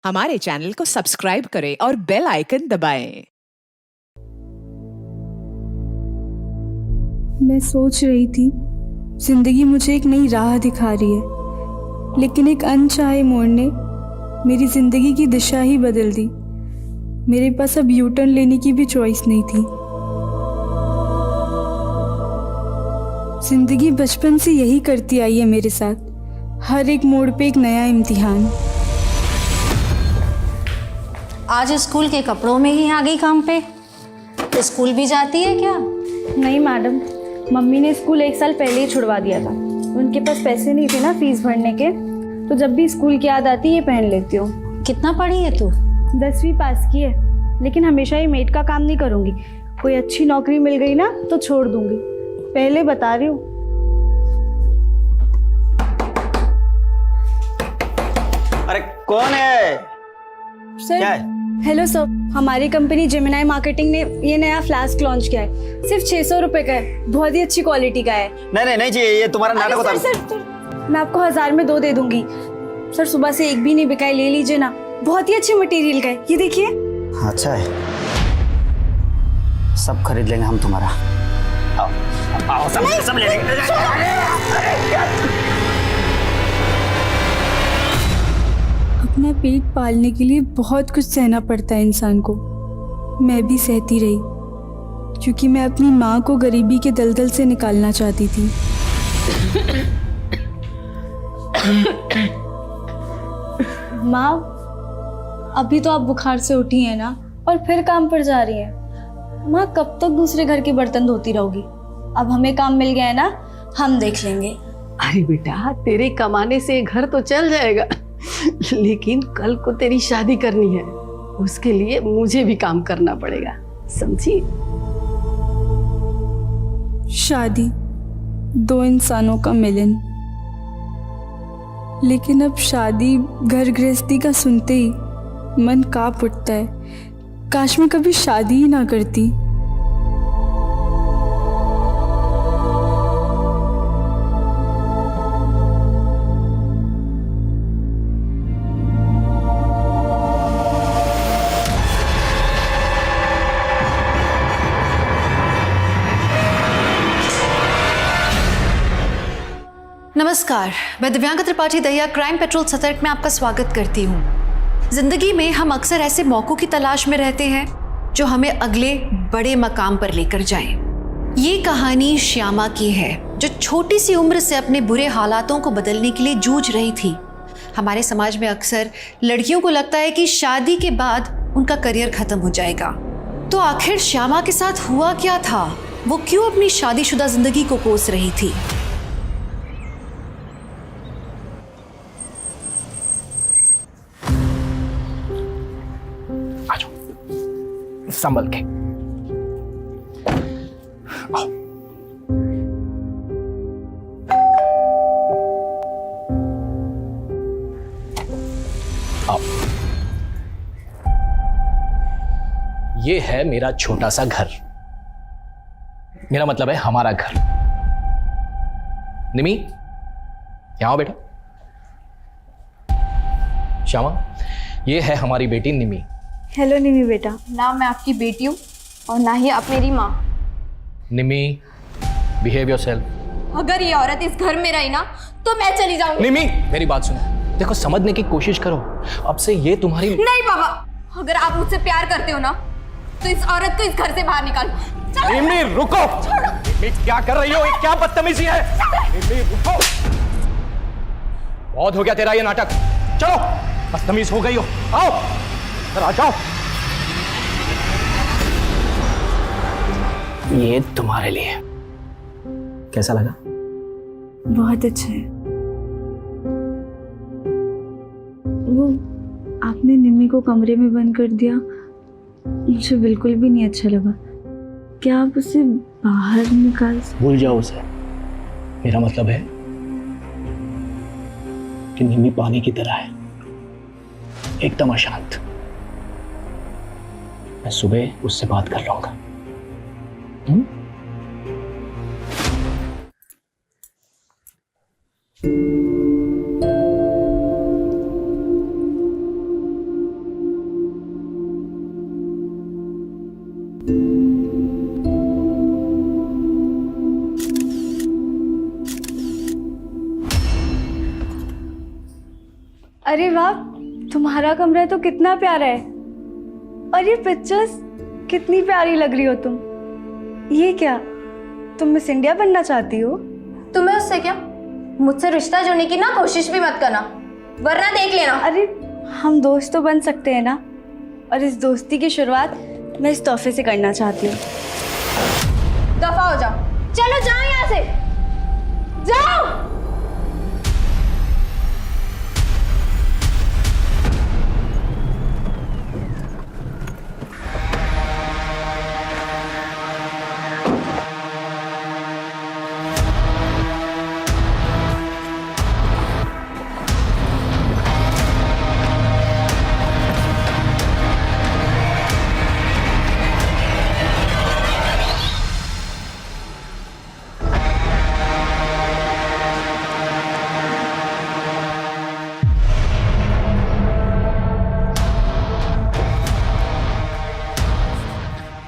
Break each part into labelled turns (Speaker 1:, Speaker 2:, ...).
Speaker 1: हमारे चैनल को सब्सक्राइब करें और बेल आइकन दबाएं।
Speaker 2: मैं सोच रही थी जिंदगी मुझे एक नई राह दिखा रही है, लेकिन एक अनचाहे मोड़ ने मेरी जिंदगी की दिशा ही बदल दी। मेरे पास अब यू टर्न लेने की भी चॉइस नहीं थी। जिंदगी बचपन से यही करती आई है मेरे साथ, हर एक मोड़ पे एक नया इम्तिहान।
Speaker 3: आज स्कूल के कपड़ों में ही आ गई काम पे। स्कूल भी जाती है क्या?
Speaker 4: नहीं मैडम, मम्मी ने स्कूल 1 साल पहले ही छुड़वा दिया था। उनके पास पैसे नहीं थे ना फीस भरने के, तो जब भी स्कूल की याद आती है ये पहन लेती हूँ।
Speaker 3: कितना पढ़ी है तू?
Speaker 4: 10वीं पास की है, लेकिन हमेशा ये मेड का काम नहीं करूँगी। कोई अच्छी नौकरी मिल गई ना तो छोड़ दूँगी, पहले बता रही हूँ।
Speaker 5: अरे कौन है?
Speaker 4: सर,
Speaker 5: क्या है?
Speaker 4: हेलो सर, हमारी कंपनी जेमिनाई मार्केटिंग ने ये नया फ्लास्क लॉन्च किया है। सिर्फ 600 रुपये का है, बहुत ही अच्छी क्वालिटी का है।
Speaker 5: नहीं चाहिए, ये तुम्हारा नाटक होता है।
Speaker 4: सर, मैं आपको 1000 में 2 दे दूंगी। सर, सुबह से एक भी नहीं बिका है, ले लीजिए ना, बहुत ही अच्छे मटेरियल का है। ये देखिए।
Speaker 5: अच्छा है, सब खरीद लेंगे हम तुम्हारा। आओ, आओ, सब ले लेंगे।
Speaker 2: अपना पेट पालने के लिए बहुत कुछ सहना पड़ता है इंसान को। मैं भी सहती रही, क्योंकि मैं अपनी माँ को गरीबी के दलदल से निकालना चाहती थी।
Speaker 4: माँ, अभी तो आप बुखार से उठी हैं ना, और फिर काम पर जा रही हैं। माँ, कब तक दूसरे घर के बर्तन धोती रहोगी? अब हमें काम मिल गया है ना, हम देख लेंगे।
Speaker 6: अरे बेटा, तेरे कमाने से घर तो चल जाएगा, लेकिन कल को तेरी शादी करनी है, उसके लिए मुझे भी काम करना पड़ेगा, समझी?
Speaker 2: शादी 2 इंसानों का मिलन, लेकिन अब शादी घर गृहस्थी का सुनते ही मन कांप उठता है। काश मैं कभी शादी ही ना करती।
Speaker 3: नमस्कार, मैं दिव्यांका त्रिपाठी दहिया क्राइम पेट्रोल सतर्क में आपका स्वागत करती हूँ। जिंदगी में हम अक्सर ऐसे मौकों की तलाश में रहते हैं जो हमें अगले बड़े मकाम पर लेकर जाएं। ये कहानी श्यामा की है, जो छोटी सी उम्र से अपने बुरे हालातों को बदलने के लिए जूझ रही थी। हमारे समाज में अक्सर लड़कियों को लगता है कि शादी के बाद उनका करियर खत्म हो जाएगा। तो आखिर श्यामा के साथ हुआ क्या था? वो क्यों अपनी शादीशुदा जिंदगी को कोस रही थी?
Speaker 7: संभल के आओ। आओ। ये है मेरा छोटा सा घर, मेरा मतलब है हमारा घर। निमी, यहाँ आओ बेटा। श्यामा, ये है हमारी बेटी निमी।
Speaker 4: हेलो निमी बेटा।
Speaker 8: ना मैं आपकी बेटी हूँ और ना ही आप मेरी माँ।
Speaker 7: निमी, बिहेव योरसेल्फ।
Speaker 8: अगर ये औरत इस घर में रही ना तो मैं चली जाऊंगी।
Speaker 7: निमी, मेरी बात सुनो, देखो समझने की कोशिश करो। अब से ये तुम्हारी
Speaker 8: नहीं पापा, अगर आप मुझसे प्यार करते हो ना तो इस औरत को इस घर से बाहर निकालो।
Speaker 7: निमी रुको। निमी क्या कर रही हो? ये क्या बदतमीजी है? निमी रुको, बहुत हो गया तेरा ये नाटक। चलो, बदतमीज हो गई हो। आओ आ जाओ। ये तुम्हारे लिए। कैसा लगा?
Speaker 2: बहुत अच्छा है। वो आपने निम्मी को कमरे में बंद कर दिया, मुझे बिल्कुल भी नहीं अच्छा लगा। क्या आप उसे बाहर निकाल सकते?
Speaker 7: भूल जाओ उसे। मेरा मतलब है कि निम्मी पानी की तरह है, एकदम अशांत। मैं सुबह उससे बात कर लूंगा।
Speaker 4: अरे वाह, तुम्हारा कमरा तो कितना प्यारा है। और ये पिक्चर्स कितनी प्यारी लग रही हो तुम। ये क्या, तुम मिस इंडिया बनना चाहती हो?
Speaker 8: तुम्हें उससे क्या? मुझसे रिश्ता जोड़ने की ना कोशिश भी मत करना, वरना देख लेना।
Speaker 4: अरे हम दोस्त तो बन सकते हैं ना, और इस दोस्ती की शुरुआत मैं इस तोहफे से करना चाहती हूँ।
Speaker 8: दफा हो जाओ, चलो जाओ यहाँ से, जाओ।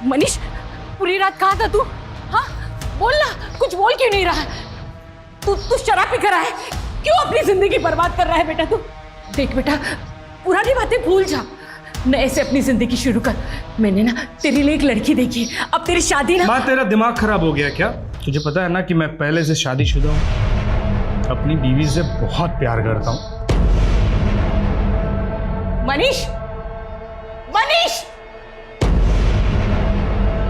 Speaker 1: मनीष, पूरी रात कहाँ था तू? हाँ बोल ना, कुछ बोल क्यों नहीं रहा? तू शराब पी कर रहा है, क्यों अपनी जिंदगी बर्बाद कर रहा है बेटा तू? देख बेटा, पुरानी बातें भूल जा, नए से अपनी जिंदगी शुरू कर। मैंने ना तेरे लिए एक लड़की देखी, अब तेरी शादी ना।
Speaker 9: माँ, तेरा दिमाग खराब हो गया क्या? तुझे पता है ना कि मैं पहले से शादीशुदा हूँ, अपनी बीवी से बहुत प्यार करता हूँ।
Speaker 1: मनीष, मनीष,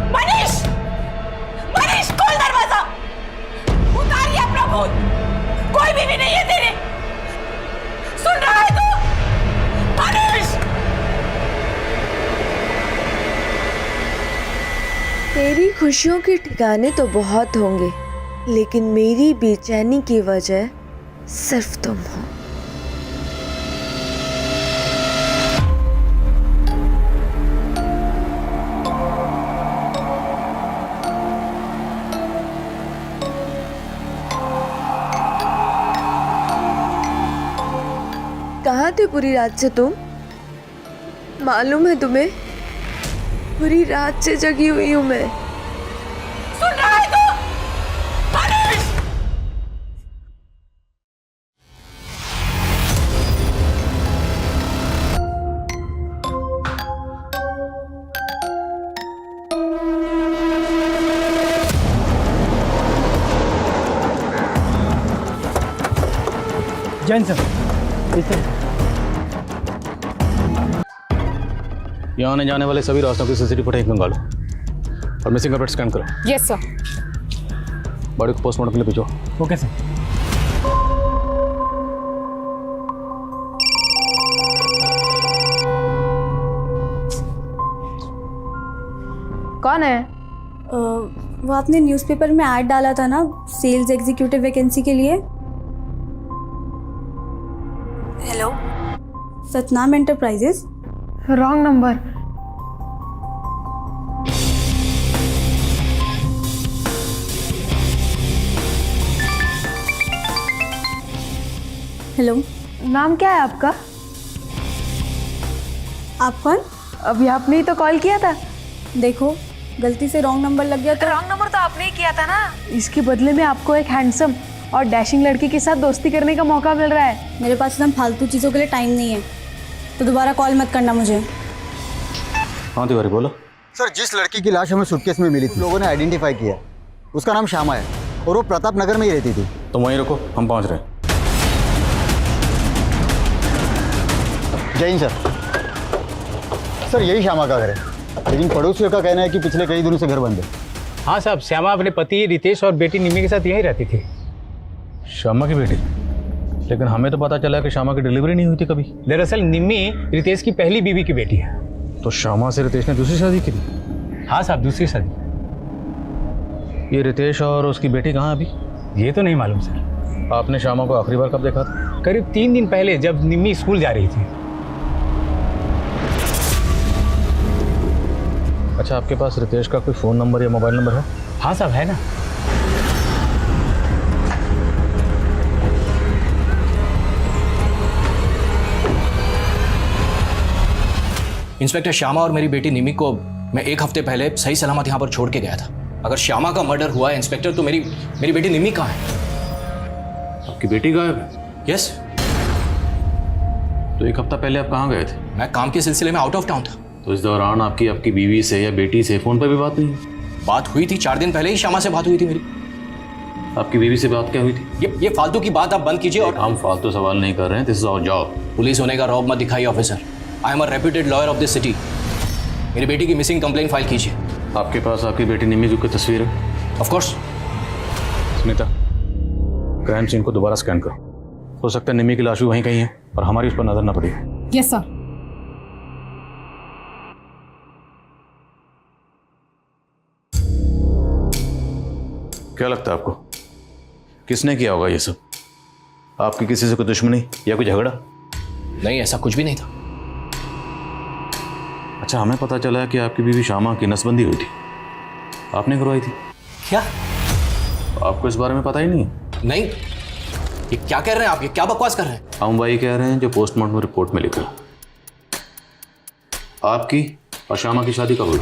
Speaker 1: मनीष, मनीष, खोल दरवाजा, उतार ये अपना भूत, कोई बीवी नहीं है तेरी, सुन रहा है तू? मनीष!
Speaker 10: तेरी खुशियों के ठिकाने तो बहुत होंगे, लेकिन मेरी बेचैनी की वजह सिर्फ तुम हो। कहाँ थे पूरी रात से तुम? मालूम है तुम्हें, पूरी रात से जगी हुई हूँ मैं।
Speaker 1: सुन रहा है तू? मनीष!
Speaker 5: जैन सर, यहाँ आने जाने वाले सभी रास्तों की सीसीटीवी फुटेज मंगा लो और मिसिंग का स्कैन करो।
Speaker 1: Yes sir.
Speaker 5: बॉडी को पोस्टमार्टम के लिए भेजो।
Speaker 9: Okay sir.
Speaker 8: कौन है?
Speaker 4: वो आपने न्यूज़पेपर में ऐड डाला था ना, सेल्स एग्जीक्यूटिव वैकेंसी के लिए। Hello, Satnam enterprises.
Speaker 8: Wrong number.
Speaker 4: Hello,
Speaker 8: नाम क्या है आपका?
Speaker 4: आप कौन?
Speaker 8: अभी आपने ही तो कॉल किया था।
Speaker 4: देखो, गलती से रॉन्ग नंबर लग गया तो।
Speaker 8: रॉन्ग नंबर तो आपने ही किया था ना। इसके बदले में आपको एक हैंडसम और डैशिंग लड़की के साथ दोस्ती करने का मौका मिल रहा है।
Speaker 4: मेरे पास एकदम फालतू चीज़ों के लिए टाइम नहीं है, तो दोबारा कॉल मत करना मुझे।
Speaker 5: हाँ तिवारी बोलो।
Speaker 11: सर, जिस लड़की की लाश हमें सूटकेस में मिली थी, लोगों ने आइडेंटिफाई किया, उसका नाम श्यामा है और वो प्रताप नगर में ही रहती थी।
Speaker 5: तुम वहीं रुको, हम पहुँच रहे हैं।
Speaker 11: जय हिंद सर। सर, यही श्यामा का घर है, लेकिन पड़ोसियों का कहना है कि पिछले कई दिनों से घर बंद है।
Speaker 12: हाँ साहब, श्यामा अपने पति रितेश और बेटी निमी के साथ यहीं रहती थी।
Speaker 5: श्यामा की बेटी? लेकिन हमें तो पता चला कि श्यामा की डिलीवरी नहीं हुई थी कभी।
Speaker 12: दरअसल निमी रितेश की पहली बीवी की बेटी है।
Speaker 5: तो श्यामा से रितेश ने दूसरी शादी की थी?
Speaker 12: हाँ साहब, दूसरी शादी।
Speaker 5: ये रितेश और उसकी बेटी कहाँ अभी?
Speaker 12: ये तो नहीं मालूम सर।
Speaker 5: आपने श्यामा को आखिरी बार कब देखा था?
Speaker 12: करीब 3 दिन पहले, जब निमी स्कूल जा रही थी।
Speaker 5: अच्छा, आपके पास रितेश का कोई फ़ोन नंबर या मोबाइल नंबर है?
Speaker 12: हाँ साहब, है ना।
Speaker 7: इंस्पेक्टर, श्यामा और मेरी बेटी निमी को मैं 1 हफ्ते पहले सही सलामत यहाँ पर छोड़ के गया था। अगर श्यामा का मर्डर हुआ है इंस्पेक्टर, तो मेरी बेटी निमी कहाँ है?
Speaker 5: आपकी बेटी गायब है?
Speaker 7: यस।
Speaker 5: तो एक हफ्ता पहले आप कहाँ गए थे?
Speaker 7: मैं काम के सिलसिले में आउट ऑफ टाउन था।
Speaker 5: तो इस दौरान आपकी बीवी से या बेटी से फ़ोन पर भी बात नहीं हुई?
Speaker 7: बात हुई थी, 4 दिन पहले ही श्यामा से बात हुई थी मेरी।
Speaker 5: आपकी बीवी से बात क्या हुई थी?
Speaker 7: ये फालतू की बात आप बंद कीजिए। और
Speaker 5: हम फालतू सवाल नहीं कर रहे हैं, this is our job.
Speaker 7: Police होने का रौब मत दिखाइए officer. I am a reputed lawyer of this city. मेरी बेटी की मिसिंग कंप्लेंट फाइल कीजिए।
Speaker 5: आपके पास आपकी बेटी निमी की तस्वीर है?
Speaker 7: Of course.
Speaker 5: Sunita, crime scene को दोबारा स्कैन करो। हो सकता है निमी की लाश भी वहीं कहीं है और हमारी उस पर नजर ना पड़ी।
Speaker 1: Yes sir.
Speaker 5: क्या लगता है आपको किसने किया होगा ये सब? आपकी किसी से कोई दुश्मनी या कोई झगड़ा?
Speaker 7: नहीं, ऐसा कुछ भी नहीं था।
Speaker 5: अच्छा, हमें पता चला है कि आपकी बीवी श्यामा की नसबंदी हुई थी, आपने करवाई थी।
Speaker 7: क्या?
Speaker 5: आपको इस बारे में पता ही नहीं है?
Speaker 7: नहीं, ये क्या कह रहे हैं आप? ये क्या बकवास कर रहे हैं?
Speaker 5: हम वही कह रहे हैं जो पोस्टमार्टम रिपोर्ट में लिखा। आपकी और श्यामा की शादी कब हुई?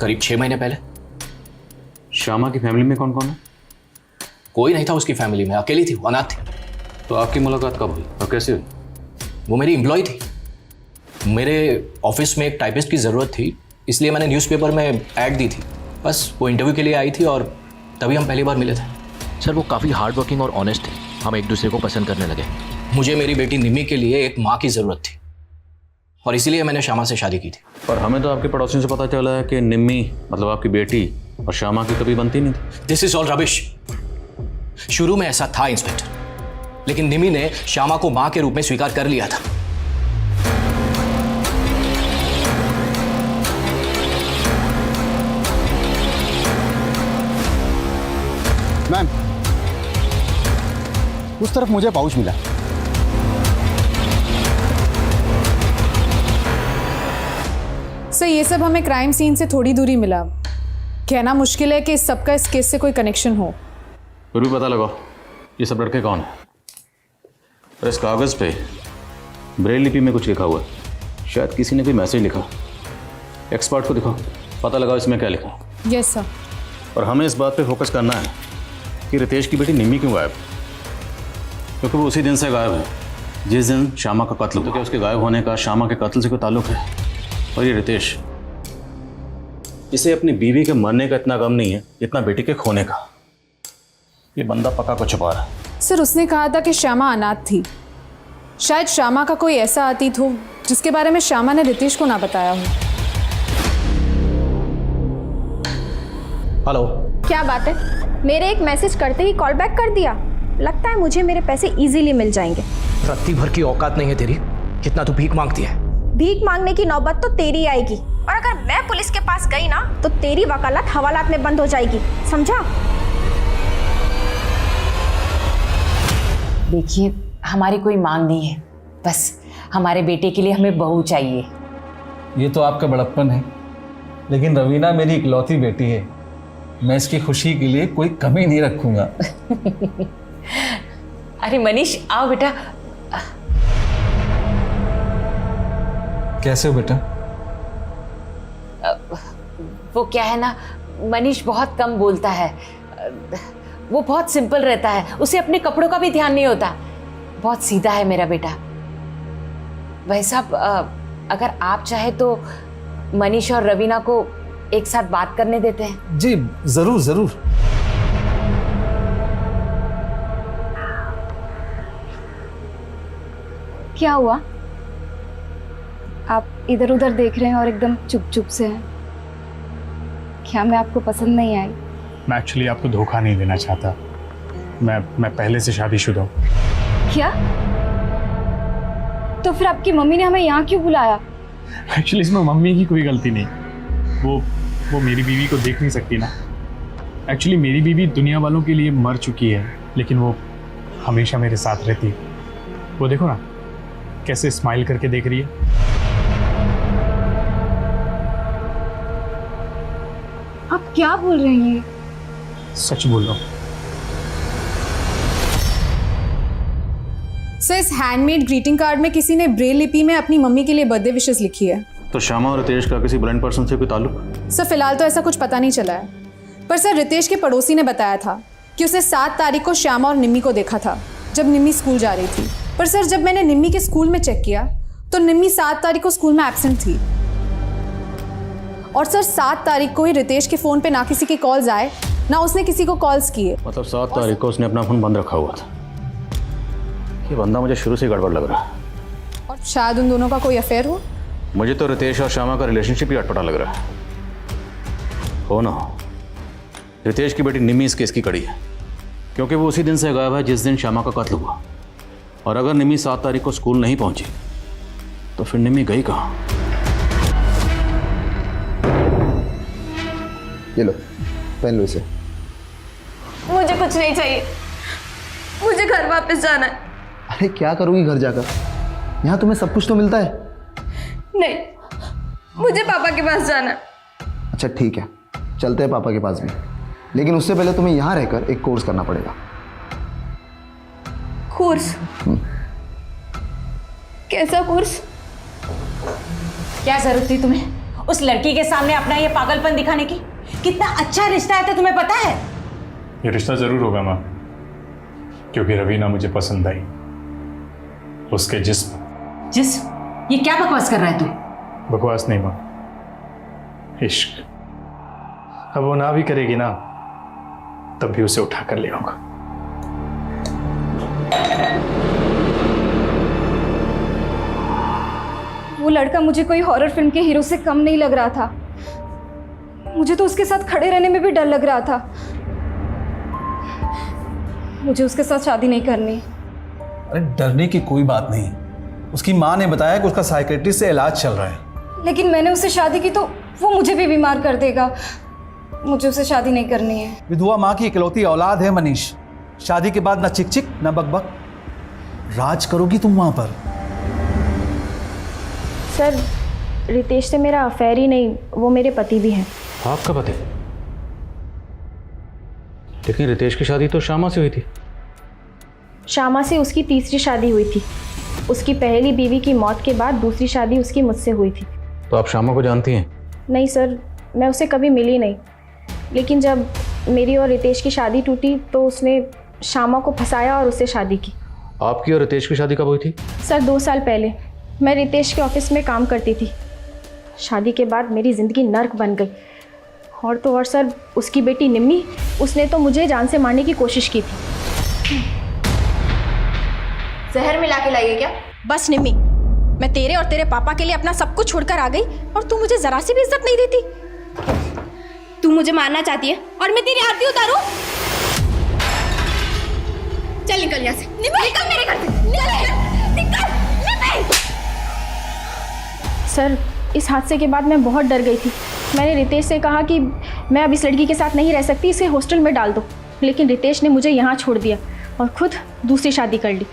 Speaker 7: करीब 6 महीने पहले।
Speaker 5: श्यामा की फैमिली में कौन कौन है?
Speaker 7: कोई नहीं था उसकी फैमिली में, अकेली थी, वो अनाथ थी।
Speaker 5: तो आपकी मुलाकात कब हुई और कैसे हुई?
Speaker 7: वो मेरी एम्प्लॉय थी। मेरे ऑफिस में एक टाइपिस्ट की ज़रूरत थी, इसलिए मैंने न्यूज़पेपर में ऐड दी थी। बस वो इंटरव्यू के लिए आई थी और तभी हम पहली बार मिले थे।
Speaker 13: सर, वो काफ़ी हार्ड वर्किंग और ऑनेस्ट थे, हम एक दूसरे को पसंद करने लगे।
Speaker 7: मुझे मेरी बेटी निमी के लिए एक माँ की ज़रूरत थी और इसीलिए मैंने श्यामा से शादी की थी।
Speaker 5: पर हमें तो आपके पड़ोसियों से पता चला है कि निम्मी मतलब आपकी बेटी और श्यामा की कभी बनती नहीं थी।
Speaker 7: This is all rubbish. शुरू में ऐसा था इंस्पेक्टर, लेकिन निमी ने श्यामा को मां के रूप में स्वीकार कर लिया था।
Speaker 11: मैम, उस तरफ मुझे पाउच मिला।
Speaker 8: सर, ये सब हमें क्राइम सीन से थोड़ी दूरी मिला। कहना मुश्किल है कि इस सबका इस केस से कोई कनेक्शन हो।
Speaker 5: फिर भी पता लगाओ ये सब लड़के कौन है। और इस कागज़ पे ब्रेल लिपि में कुछ लिखा हुआ है, शायद किसी ने कोई मैसेज लिखा। एक्सपर्ट को दिखाओ, पता लगाओ इसमें क्या लिखा है।
Speaker 8: Yes sir.
Speaker 5: और हमें इस बात पे फोकस करना है कि रितेश की बेटी निम्मी क्यों गायब, क्योंकि वो उसी दिन से गायब है जिस दिन श्यामा का कत्ल हुआ। तो क्या उसके गायब होने का श्यामा के कत्ल से कोई ताल्लुक है? और ये रितेश, इसे अपनी बीवी के मरने का इतना गम नहीं है जितना बेटी के खोने का। ये बंदा पक्का को छुपा रहा है।
Speaker 8: सर, उसने कहा था कि श्यामा अनाथ थी। शायद श्यामा का कोई ऐसा अतीत हो जिसके बारे में श्यामा ने रितेश को ना बताया हो।
Speaker 7: हेलो।
Speaker 4: क्या बात है, मेरे एक मैसेज करते ही कॉल बैक कर दिया। लगता है मुझे मेरे पैसे इजीली मिल जाएंगे।
Speaker 7: रत्ती भर की औकात नहीं है तेरी, कितना तू भीख मांगती है।
Speaker 4: भीख मांगने की नौबत तो तेरी आएगी, और अगर मैं पुलिस के पास गई ना तो तेरी वकालत हवालात में बंद हो जाएगी, समझा?
Speaker 14: देखिए, हमारी कोई मांग नहीं है, बस हमारे बेटे के लिए हमें बहू चाहिए।
Speaker 12: ये तो आपका बड़प्पन है, लेकिन रवीना मेरी इकलौती बेटी है। मैं इसकी खुशी के लिए कोई कमी नहीं रखूंगा।
Speaker 14: अरे मनीष, आओ बेटा।
Speaker 12: कैसे हो बेटा?
Speaker 14: वो क्या है ना, मनीष बहुत कम बोलता है। वो बहुत सिंपल रहता है, उसे अपने कपड़ों का भी ध्यान नहीं होता। बहुत सीधा है मेरा बेटा। वैसा अगर आप चाहे तो मनीष और रवीना को एक साथ बात करने देते हैं।
Speaker 12: जी जरूर जरूर।
Speaker 4: क्या हुआ? आप इधर उधर देख रहे हैं और एकदम चुप चुप से हैं। क्या मैं आपको पसंद नहीं आई?
Speaker 9: मैं एक्चुअली आपको धोखा नहीं देना चाहता। मैं पहले से शादीशुदा हूँ।
Speaker 4: क्या? तो फिर आपकी मम्मी ने हमें यहाँ क्यों बुलाया?
Speaker 9: एक्चुअली इसमें मम्मी की कोई गलती नहीं। वो मेरी बीवी को देख नहीं सकती ना। एक्चुअली मेरी बीवी दुनिया वालों के लिए मर चुकी है, लेकिन वो हमेशा मेरे साथ रहती है। वो देखो ना कैसे स्माइल करके देख रही है।
Speaker 4: आप क्या बोल रहे हैं?
Speaker 9: सच बोल रहा हूँ।
Speaker 8: सर, इस हैंडमेड ग्रीटिंग कार्ड में किसी ने ब्रेल लिपि में अपनी मम्मी के लिए बर्थडे विशेस लिखी है।
Speaker 5: तो श्यामा और रितेश का किसी ब्लाइंड पर्सन से कोई ताल्लुक?
Speaker 8: सर, फिलहाल तो ऐसा कुछ पता नहीं चला है, पर सर रितेश के पड़ोसी ने बताया था कि उसने 7 तारीख को श्यामा और निम्मी को देखा था जब निम्मी स्कूल जा रही थी। पर सर जब मैंने निम्मी के स्कूल में चेक किया तो निम्मी 7 तारीख को स्कूल में एब्सेंट थी। और सर 7 तारीख को ही रितेश के फ़ोन पे ना किसी की कॉल्स आए, ना उसने किसी को कॉल्स किए।
Speaker 5: मतलब 7 तारीख को उसने अपना फ़ोन बंद रखा हुआ था। ये बंदा मुझे शुरू से गड़बड़ लग रहा है।
Speaker 8: और शायद उन दोनों का कोई अफेयर हो।
Speaker 5: मुझे तो रितेश और श्यामा का रिलेशनशिप ही अटपटा लग रहा है। हो ना हो, रितेश की बेटी निम्मी इस केस की कड़ी है, क्योंकि वो उसी दिन से गायब है जिस दिन श्यामा का कत्ल हुआ। और अगर निम्मी 7 तारीख को स्कूल नहीं पहुंची तो फिर निम्मी गई कहाँ?
Speaker 11: ये लो, पहन लो इसे।
Speaker 4: मुझे कुछ नहीं चाहिए, मुझे घर वापस जाना है।
Speaker 11: अरे क्या करोगी घर जाकर? यहाँ तुम्हें सब कुछ तो मिलता है।
Speaker 4: नहीं, मुझे पापा के पास जाना है।
Speaker 11: अच्छा ठीक है, चलते हैं पापा के पास भी, लेकिन उससे पहले तुम्हें यहाँ रहकर एक कोर्स करना पड़ेगा।
Speaker 4: कोर्स? कैसा कोर्स?
Speaker 14: क्या जरूरत थी तुम्हें उस लड़की के सामने अपना ये पागलपन दिखाने की? कितना अच्छा रिश्ता है तो तुम्हें पता है?
Speaker 9: ये रिश्ता जरूर होगा माँ, क्योंकि रवीना मुझे पसंद आई। उसके जिस्म।
Speaker 14: ये क्या बकवास कर रहा है तू?
Speaker 9: बकवास नहीं माँ, इश्क। अब वो ना भी करेगी ना, तब भी उसे उठा कर ले आऊंगा।
Speaker 4: वो लड़का मुझे कोई हॉरर फिल्म के हीरो से कम नहीं लग रहा था। मुझे तो उसके साथ खड़े रहने में भी डर लग रहा था। मुझे उसके साथ शादी नहीं करनी।
Speaker 12: अरे डरने की कोई बात नहीं, उसकी माँ ने बताया कि उसका साइकेट्रिस्ट से इलाज चल रहा है।
Speaker 4: लेकिन मैंने उससे शादी की तो वो मुझे भी बीमार कर देगा। मुझे उससे शादी नहीं करनी है।
Speaker 12: विधवा माँ की इकलौती औलाद है मनीष। शादी के बाद ना चिक चिक ना बकबक, राज करोगी तुम वहां पर।
Speaker 4: सर, रितेश से मेरा अफेयर ही नहीं, वो मेरे पति भी हैं।
Speaker 5: आपका पति? लेकिन रितेश की शादी तो श्यामा से हुई थी।
Speaker 4: श्यामा से उसकी तीसरी शादी हुई थी। उसकी पहली बीवी की मौत के बाद दूसरी शादी उसकी मुझसे हुई थी।
Speaker 5: तो आप श्यामा को जानती हैं?
Speaker 4: नहीं सर, मैं उससे कभी मिली नहीं। लेकिन जब मेरी और रितेश की शादी टूटी तो उसने श्यामा को फंसाया और उससे शादी की।
Speaker 5: आपकी और रितेश की शादी कब हुई थी?
Speaker 4: सर 2 साल पहले। मैं रितेश के ऑफिस में काम करती थी। शादी के बाद मेरी ज़िंदगी नर्क बन गई। और तो और सर, उसकी बेटी निम्मी, उसने तो मुझे जान से मारने की कोशिश की थी।
Speaker 15: जहर मिला के लाई है क्या?
Speaker 4: बस निम्मी, मैं तेरे और तेरे पापा के लिए अपना सब कुछ छोड़कर आ गई और तू मुझे जरा सी भी इज्जत नहीं देती।
Speaker 15: तू मुझे मारना चाहती है और मैं तेरी आरती उतारूं? चल निकल यहाँ से, निकल मेरे घर से, निकल।
Speaker 4: सर, इस हादसे के बाद मैं बहुत डर गई थी। मैंने रितेश से कहा कि मैं अब इस लड़की के साथ नहीं रह सकती, इसे हॉस्टल में डाल दो। लेकिन रितेश ने मुझे यहाँ छोड़ दिया और खुद दूसरी शादी कर ली।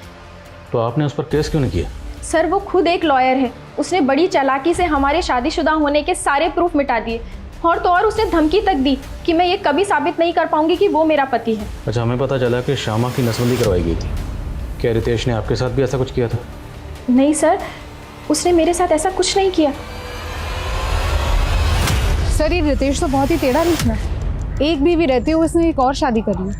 Speaker 5: तो आपने उस पर केस क्यों नहीं किया?
Speaker 4: सर, वो खुद एक लॉयर है। उसने बड़ी चालाकी से हमारे शादीशुदा होने के सारे प्रूफ मिटा दिए। और तो और उसने धमकी तक दी कि मैं ये कभी साबित नहीं कर पाऊंगी कि वो मेरा पति है।
Speaker 5: अच्छा, हमें पता चला कि श्यामा की नसबंदी करवाई गई थी। क्या रितेश ने आपके साथ भी ऐसा कुछ किया था?
Speaker 4: नहीं सर, उसने मेरे साथ ऐसा कुछ नहीं किया।
Speaker 8: सर, ये रितेश तो बहुत ही टेढ़ा निकला। एक बीवी रहते हुए उसने एक और शादी कर ली।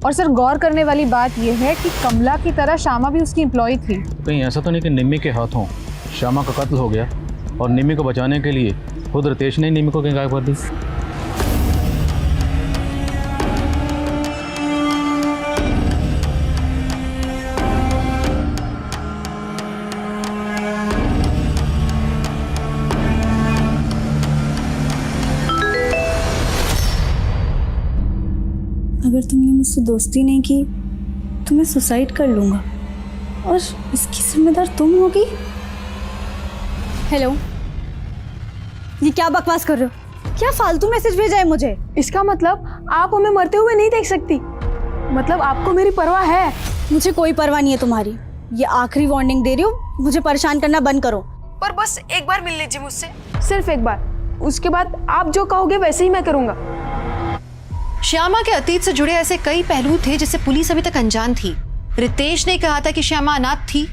Speaker 8: और सर, गौर करने वाली बात यह है कि कमला की तरह श्यामा भी उसकी एम्प्लॉय थी।
Speaker 5: तो कहीं ऐसा तो नहीं कि निम्मी के हाथों श्यामा का कत्ल हो गया और निम्मी को बचाने के लिए खुद रितेश ने निम्मी को कहीं गायब कर दी?
Speaker 2: अगर तुमने मुझसे दोस्ती नहीं की तो मैं सुसाइड कर लूँगा और इसकी जिम्मेदार तुम होगी।
Speaker 4: हेलो, ये क्या बकवास कर रहे हो? क्या फालतू मैसेज भेजा है मुझे?
Speaker 15: इसका मतलब आप हमें मरते हुए नहीं देख सकती? मतलब आपको मेरी परवाह है?
Speaker 4: मुझे कोई परवाह नहीं है तुम्हारी। ये आखिरी वार्निंग दे रही हूँ, मुझे परेशान करना बंद करो।
Speaker 15: पर बस एक बार मिल लीजिए मुझसे, सिर्फ एक बार। उसके बाद आप जो कहोगे वैसे ही मैं करूँगा।
Speaker 3: श्यामा के अतीत से जुड़े ऐसे कई पहलू थे जिससे पुलिस अभी तक अनजान थी। रितेश ने कहा था कि श्यामा अनाथ थी,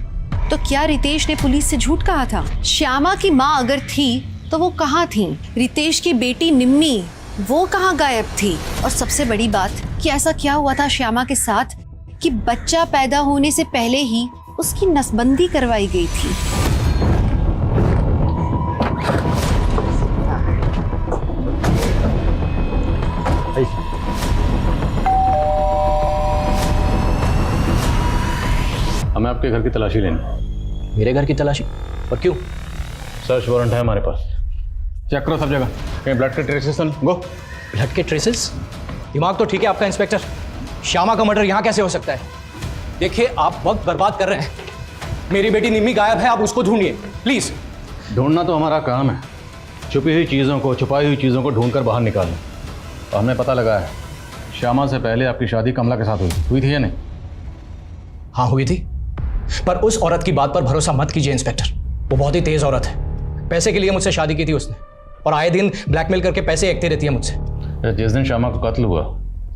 Speaker 3: तो क्या रितेश ने पुलिस से झूठ कहा था? श्यामा की माँ अगर थी तो वो कहाँ थी? रितेश की बेटी निम्मी, वो कहाँ गायब थी? और सबसे बड़ी बात कि ऐसा क्या हुआ था श्यामा के साथ कि बच्चा पैदा होने से पहले ही उसकी नसबंदी करवाई गई थी।
Speaker 5: हमें आपके घर की तलाशी लेनी।
Speaker 7: मेरे घर की तलाशी? और क्यों?
Speaker 5: सर्च वारंट है हमारे पास। चेक करो सब जगह, कहीं ब्लड के ट्रेसेस गो।
Speaker 7: ब्लड के ट्रेसेस? दिमाग तो ठीक है आपका इंस्पेक्टर। श्यामा का मर्डर यहाँ कैसे हो सकता है? देखिए आप वक्त बर्बाद कर रहे हैं। मेरी बेटी निम्मी गायब है, आप उसको ढूंढिए प्लीज।
Speaker 5: ढूंढना तो हमारा काम है, छुपी हुई चीज़ों को, छुपाई हुई चीज़ों को ढूंढकर बाहर निकालना। और हमें पता लगा है श्यामा से पहले आपकी शादी कमला के साथ हुई थी या नहीं?
Speaker 7: हाँ हुई थी, पर उस औरत की बात पर भरोसा मत कीजिए इंस्पेक्टर। वो बहुत ही तेज औरत है। पैसे के लिए मुझसे शादी की थी उसने, और आए दिन ब्लैकमेल करके पैसे एकते रहती है मुझसे।
Speaker 5: जिस दिन श्यामा का कत्ल हुआ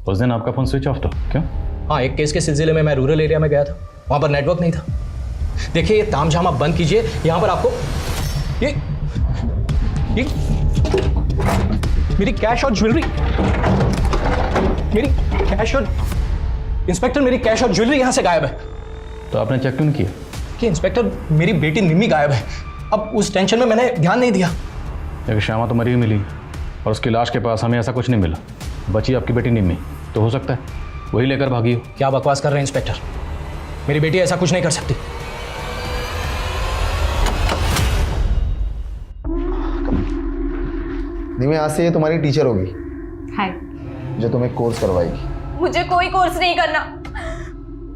Speaker 5: उस दिन आपका फोन स्विच ऑफ था, क्यों?
Speaker 7: हाँ, एक केस के सिलसिले में मैं रूरल एरिया में गया था, वहाँ पर नेटवर्क नहीं था। देखिए ये तामझामा बंद कीजिए। यहाँ पर आपको ये मेरी कैश और ज्वेलरी, मेरी कैश और इंस्पेक्टर मेरी कैश और ज्वेलरी यहाँ से गायब है।
Speaker 5: तो आपने चेक क्यों नहीं किया?
Speaker 7: कि इंस्पेक्टर मेरी बेटी निम्मी गायब है। अब उस टेंशन में मैंने ध्यान नहीं दिया।
Speaker 5: लेकिन श्यामा तो मरी हुई मिली और उसकी लाश के पास हमें ऐसा कुछ नहीं मिला। बची आपकी बेटी निम्मी, तो हो सकता है वही लेकर भागी हो।
Speaker 7: क्या बकवास कर रहे हैं इंस्पेक्टर? मेरी बेटी ऐसा कुछ नहीं कर सकती।
Speaker 11: निम्मी आज से ये तुम्हारी टीचर होगी,
Speaker 4: हाय।
Speaker 11: जो तुम्हें कोर्स करवाएगी।
Speaker 15: मुझे कोई कोर्स नहीं करना,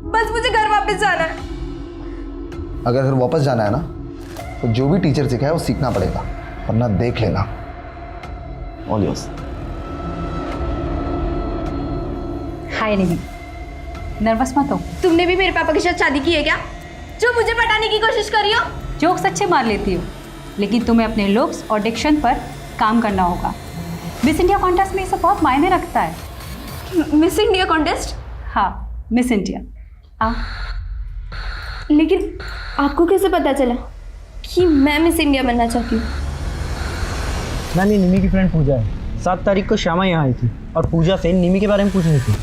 Speaker 15: बस मुझे घर वापस जाना है।
Speaker 11: अगर घर वापस जाना है ना, तो जो भी टीचर सिखाए वो सीखना पड़ेगा, वरना देख लेना। All yours.
Speaker 4: Hi Nimi, nervous मत हो।
Speaker 15: तुमने भी मेरे पापा के साथ शादी की है क्या, जो मुझे पटाने की कोशिश कर रही हो?
Speaker 4: जोक्स अच्छे मार लेती हो, लेकिन तुम्हें अपने लुक्स और डिक्शन पर काम करना होगा। मिस इंडिया कॉन्टेस्ट में ये सब बहुत मायने रखता है।
Speaker 15: Miss India contest?
Speaker 4: हाँ, मिस इंडिया।
Speaker 15: लेकिन आपको कैसे पता चला कि मैं मिस इंडिया बनना चाहती हूँ?
Speaker 16: मैम ये निमी की फ्रेंड पूजा है। 7 तारीख को श्यामा यहाँ आई थी और पूजा से निमी के बारे में पूछ रही थी।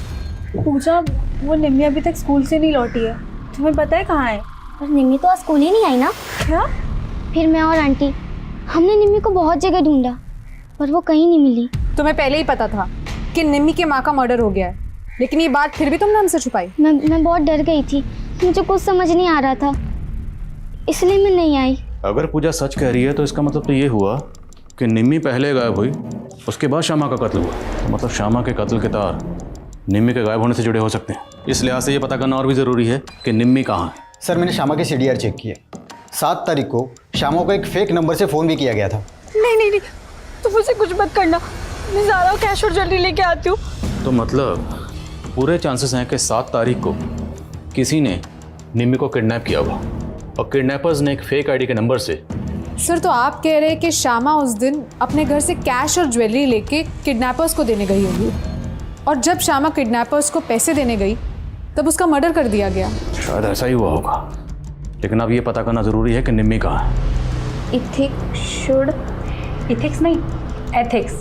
Speaker 2: पूजा, वो निम्मी अभी तक स्कूल से नहीं लौटी है, तुम्हें पता है कहाँ है?
Speaker 17: पर निम्मी तो आज स्कूल ही नहीं आई ना।
Speaker 2: क्या?
Speaker 17: फिर मैं और आंटी हमने निम्मी को बहुत जगह ढूंढा पर वो कहीं नहीं मिली।
Speaker 8: तुम्हें पहले ही पता था कि निम्मी के माँ का मर्डर हो गया है, लेकिन ये बात फिर भी तुमने हमसे छुपाई।
Speaker 17: मैं बहुत डर गई थी, मुझे कुछ समझ नहीं आ रहा था, इसलिए मैं नहीं आई।
Speaker 5: अगर पूजा सच कह रही है तो इसका मतलब तो ये हुआ कि निम्मी पहले गायब हुई, उसके बाद श्यामा का कत्ल हुआ। तो मतलब श्यामा के कत्ल के तार निम्मी के गायब होने से जुड़े हो सकते हैं। इस लिहाज से ये पता करना और भी ज़रूरी है कि निम्मी कहाँ है।
Speaker 11: सर मैंने श्यामा के CDR चेक किए। 7 तारीख को श्यामा को एक फेक नंबर से फ़ोन भी किया गया था।
Speaker 2: नहीं, तुम मुझे कुछ मत करना, मैं ज़्यादा कैश और ज्वेलरी लेके आती हूँ।
Speaker 5: तो मतलब पूरे चांसेस हैं कि 7 तारीख को किसी ने निम्मी को किडनैप किया हुआ और किडनैपर्स ने एक फेक आईडी के नंबर से।
Speaker 8: सर तो आप कह रहे हैं कि श्यामा उस दिन अपने घर से कैश और ज्वेलरी लेके किडनैपर्स को देने गई होगी, और जब श्यामा किडनैपर्स को पैसे देने गई तब उसका मर्डर कर दिया गया।
Speaker 5: शायद ऐसा ही हुआ होगा, लेकिन अब ये पता करना ज़रूरी है कि निम्मी कहाँ है।
Speaker 4: इथिक्स नहीं, एथिक्स,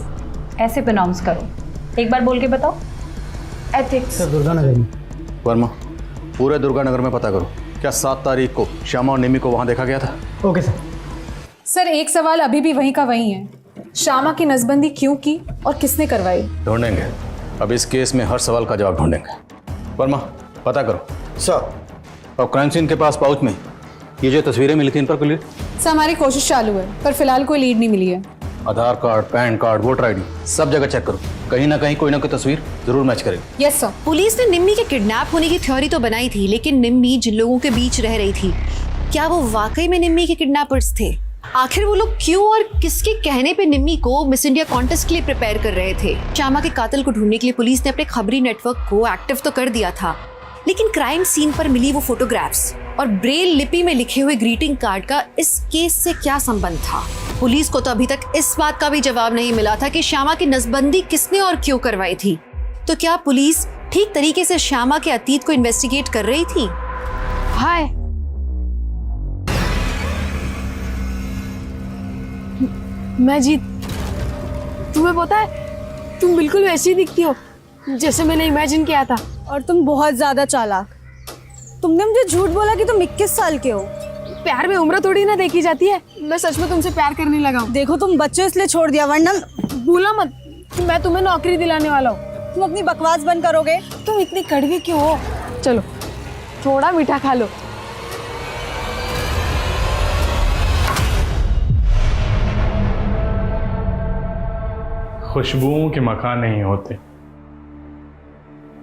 Speaker 4: ऐसे प्रोनाउंस करो। एक बार बोल के बताओ।
Speaker 15: एथिक्स।
Speaker 16: सर दुर्गानगर में।
Speaker 5: वर्मा, पूरे दुर्गानगर में पता करो, क्या 7 तारीख को श्यामा और निम्मी को वहाँ देखा गया था?
Speaker 16: Okay sir.
Speaker 8: सर एक सवाल अभी भी वहीं का वहीं है, श्यामा की नसबंदी क्यों की और किसने करवाई?
Speaker 5: ढूंढेंगे, अब इस केस में हर सवाल का जवाब ढूंढेंगे। वर्मा पता करो।
Speaker 11: सर।
Speaker 5: और क्राइम सीन के पास पाउच में ये जो तस्वीरें मिली थी, इन पर कोई लीड?
Speaker 8: सर हमारी कोशिश चालू है, पर फिलहाल कोई लीड नहीं मिली है।
Speaker 5: Aadhaar card, PAN card, voter ID सब जगह चेक करो, कहीं ना कहीं कोई ना कोई तस्वीर जरूर मैच करेगी।
Speaker 8: Yes sir.
Speaker 3: पुलिस ने निम्मी के किडनैप होने की थ्योरी तो बनाई थी, लेकिन निम्मी जिन लोगों के बीच रह रही थी, क्या वो वाकई में निम्मी के किडनैपर्स थे? आखिर वो लोग क्यों और किसके कहने पे निम्मी को मिस इंडिया कॉन्टेस्ट के लिए प्रिपेयर कर रहे थे? श्यामा के कातिल को ढूंढने के लिए पुलिस ने अपने खबरी नेटवर्क को एक्टिव तो कर दिया था, लेकिन क्राइम सीन पर मिली वो फोटोग्राफ्स और ब्रेल लिपि में लिखे हुए ग्रीटिंग कार्ड का इस केस से क्या संबंध था? पुलिस को तो अभी तक इस बात का भी जवाब नहीं मिला था कि श्यामा की नसबंदी किसने और क्यों करवाई थी। तो क्या पुलिस ठीक तरीके से श्यामा के अतीत को इन्वेस्टिगेट कर रही थी?
Speaker 15: हाय, मैं जीत। तुम्हें पता है तुम बिल्कुल वैसी दिखती हो जैसे मैंने इमेजिन किया था।
Speaker 2: और तुम बहुत ज़्यादा चालाक।
Speaker 4: तुमने मुझे झूठ बोला कि तुम 21 साल के हो।
Speaker 15: प्यार में उम्र थोड़ी ना देखी जाती है। मैं सच में तुमसे प्यार करने लगा हूँ।
Speaker 4: देखो तुम बच्चे इसलिए छोड़ दिया, वरना
Speaker 15: भूला मत कि मैं तुम्हें नौकरी दिलाने वाला हूँ।
Speaker 4: तुम अपनी बकवास बंद करोगे?
Speaker 15: तुम इतनी कड़वी क्यों हो? चलो थोड़ा मीठा खा लो।
Speaker 9: खुशबुओं के मकान नहीं होते,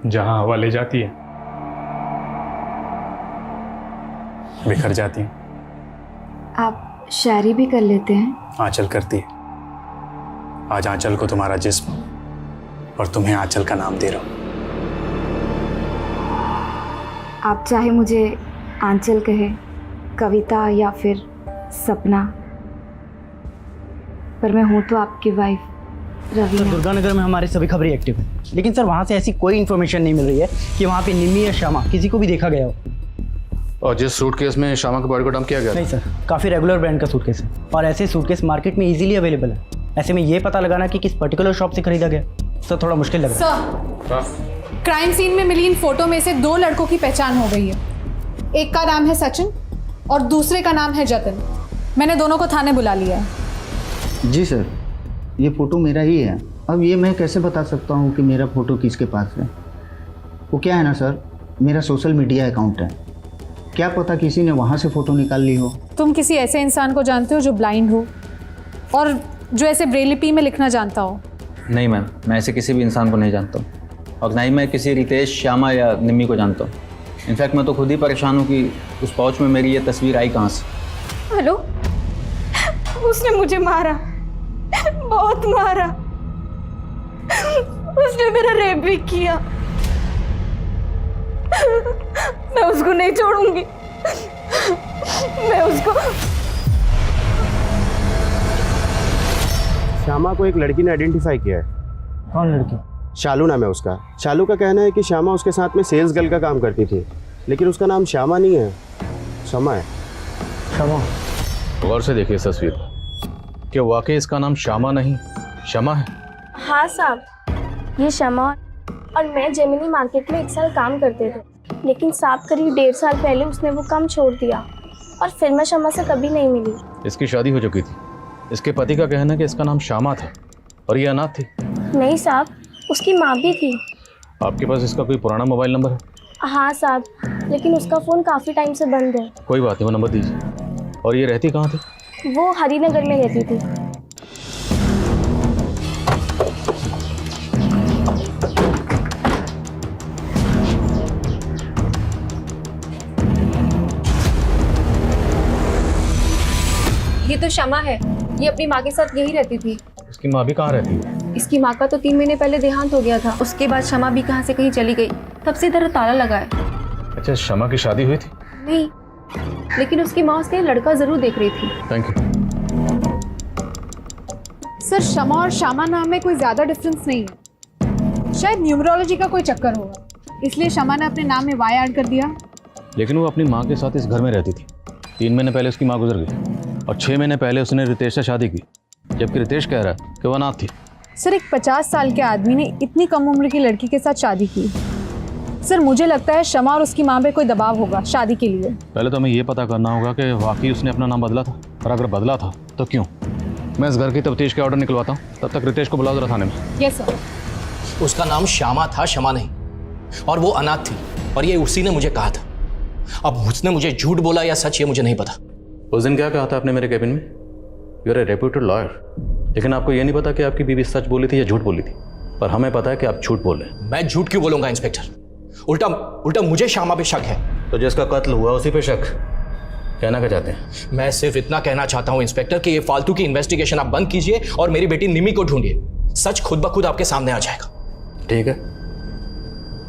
Speaker 9: जहां हवा ले जाती है बिखर जाती है।
Speaker 4: आप शायरी भी कर लेते हैं?
Speaker 9: आंचल करती है। आज आंचल को तुम्हारा जिस्म और तुम्हें आंचल का नाम दे रहा हूं।
Speaker 4: आप चाहे मुझे आंचल कहे, कविता या फिर सपना, पर मैं हूँ तो आपकी वाइफ रवीना।
Speaker 16: दुर्गानगर में हमारे सभी खबरें एक्टिव हैं, लेकिन सर वहाँ से ऐसी कोई इन्फॉर्मेशन नहीं मिल रही है कि वहाँ पे निम्मी या श्यामा किसी को भी देखा गया हो।
Speaker 5: और जिस सूटकेस में श्यामा के बॉडी को डंप किया गया?
Speaker 16: नहीं सर, काफ़ी रेगुलर ब्रांड का सूटकेस है और ऐसे सूटकेस मार्केट में इजीली अवेलेबल है। ऐसे में ये पता लगाना कि किस पर्टिकुलर शॉप से खरीदा गया सर थोड़ा मुश्किल लग रहा है।
Speaker 8: सर, क्राइम सीन में मिली इन फोटो में से 2 लड़कों की पहचान हो गई है। एक का नाम है सचिन और दूसरे का नाम है जतिन। मैंने दोनों को थाने बुला लिया है।
Speaker 11: जी सर, ये फ़ोटो मेरा ही है। अब ये मैं कैसे बता सकता हूँ कि मेरा फ़ोटो किसके पास है? वो क्या है ना सर, मेरा सोशल मीडिया अकाउंट है, क्या पता किसी ने वहाँ से फ़ोटो निकाल ली हो।
Speaker 8: तुम किसी ऐसे इंसान को जानते हो जो ब्लाइंड हो और जो ऐसे ब्रेलिपी में लिखना जानता हो?
Speaker 12: नहीं मैम, मैं ऐसे किसी भी इंसान को नहीं जानता हूँ और ना ही मैं किसी रितेश, श्यामा या निम्मी को जानता हूँ। इनफैक्ट मैं तो खुद ही परेशान हूँ कि उस पाउच में मेरी ये तस्वीर आई कहाँ से।
Speaker 4: हेलो, उसने मुझे मारा, बहुत मारा। उसने मेरा रेप भी किया। मैं उसको नहीं छोड़ूंगी। मैं उसको।
Speaker 18: श्यामा को एक लड़की ने आइडेंटिफाई किया है।
Speaker 16: कौन लड़की?
Speaker 18: शालू नाम है उसका। शालू का कहना है कि श्यामा उसके साथ में सेल्स गर्ल का काम करती थी, लेकिन उसका नाम श्यामा नहीं है, शमा है।
Speaker 16: शमा?
Speaker 5: गौर से देखिए इस तस्वीर, क्या वाकई इसका नाम श्यामा नहीं शमा है?
Speaker 17: हाँ साहब, ये शमा और मैं जेमिनी मार्केट में 1 साल काम करते थे, लेकिन साहब करीब 1.5 साल पहले उसने वो काम छोड़ दिया और फिर मैं शमा से कभी नहीं मिली।
Speaker 5: इसकी शादी हो चुकी थी। इसके पति का कहना है कि इसका नाम श्यामा था और ये अनाथ थी।
Speaker 17: नहीं साहब, उसकी माँ भी थी।
Speaker 5: आपके पास इसका कोई पुराना मोबाइल नंबर है?
Speaker 17: हाँ साहब, लेकिन उसका फ़ोन काफ़ी टाइम से बंद है।
Speaker 5: कोई बात नहीं, वो नंबर दीजिए। और ये रहती कहाँ थी?
Speaker 17: वो हरिनगर में रहती थी।
Speaker 8: ये तो शमा है, ये अपनी माँ के साथ यही रहती थी।
Speaker 5: इसकी माँ भी कहाँ रहती है?
Speaker 8: इसकी माँ का तो 3 महीने पहले देहांत हो गया था। उसके बाद शमा भी कहाँ से कहीं चली गई, तब से इधर ताला लगा है।
Speaker 5: अच्छा, शमा की शादी हुई थी?
Speaker 8: नहीं, लेकिन उसकी माँ उसके लड़का जरूर देख रही थी।
Speaker 5: थैंक यू
Speaker 8: सर, शमा और श्यामा नाम में कोई ज्यादा डिफरेंस नहीं है। शायद न्यूमरोलॉजी का कोई चक्कर होगा, इसलिए शमा ने अपने नाम में वाई ऐड कर दिया।
Speaker 5: लेकिन वो अपनी माँ के साथ इस घर में रहती थी। 3 महीने पहले उसकी माँ गुजर गई और 6 महीने पहले उसने रितेश से शादी की, जबकि रितेश कह रहा है कि वो अनाथ थी।
Speaker 8: सर, एक 50 साल के आदमी ने इतनी कम उम्र की लड़की के साथ शादी की। सर, मुझे लगता है शमा और उसकी माँ पे कोई दबाव होगा शादी के लिए।
Speaker 5: पहले तो हमें ये पता करना होगा कि वाकई उसने अपना नाम बदला था, और अगर बदला था तो क्यों। मैं इस घर की तफ्तीश के ऑर्डर निकलवाता हूँ, तब तक रितेश को बुलाओ जरा थाने में।
Speaker 8: Yes sir.
Speaker 7: उसका नाम श्यामा था, शमा नहीं, और वो अनाथ थी और ये उसी ने मुझे कहा था। अब उसने मुझे झूठ बोला या सच, ये मुझे नहीं पता।
Speaker 5: उस दिन क्या कहा था आपने मेरे कैबिन में? You are a reputed lawyer, लेकिन आपको ये नहीं पता कि आपकी बीवी सच बोली थी या झूठ बोली थी। पर हमें पता है कि आप झूठ बोल रहे हैं।
Speaker 7: मैं झूठ क्यों बोलूंगा इंस्पेक्टर? उल्टा मुझे श्यामा पे शक है।
Speaker 5: तो जिसका कत्ल हुआ उसी पे शक? कहना क्या चाहते हैं?
Speaker 7: मैं सिर्फ इतना कहना चाहता हूं इंस्पेक्टर कि ये फालतू की इन्वेस्टिगेशन आप बंद कीजिए और मेरी बेटी निमी को ढूंढिए। सच खुद ब खुद आपके सामने आ जाएगा।
Speaker 5: ठीक है,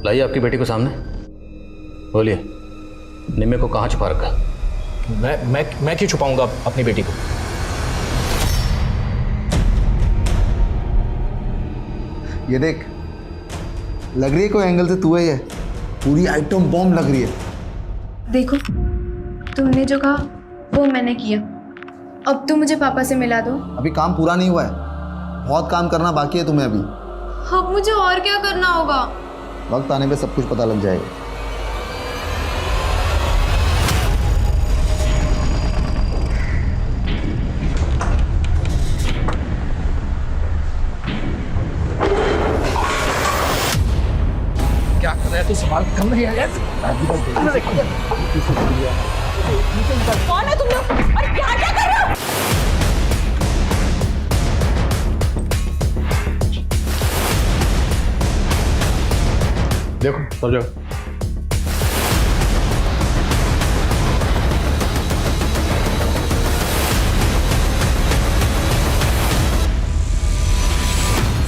Speaker 5: लाइए आपकी बेटी को सामने। बोलिए, निमी को कहाँ छुपा रखा?
Speaker 7: मैं क्यों छुपाऊंगा अपनी बेटी को?
Speaker 19: ये देख, लग रही है कोई एंगल से तू ही है। पूरी आइटम बॉम्ब लग रही है।
Speaker 4: देखो, तुमने जो कहा वो मैंने किया। अब तुम मुझे पापा से मिला दो।
Speaker 19: अभी काम पूरा नहीं हुआ है, बहुत काम करना बाकी है तुम्हें अभी।
Speaker 4: अब मुझे और क्या करना होगा?
Speaker 19: वक्त आने पे सब कुछ पता लग जाएगा।
Speaker 1: कौन है तुम लोग और क्या क्या कर रहे हो?
Speaker 5: देखो सब जगह।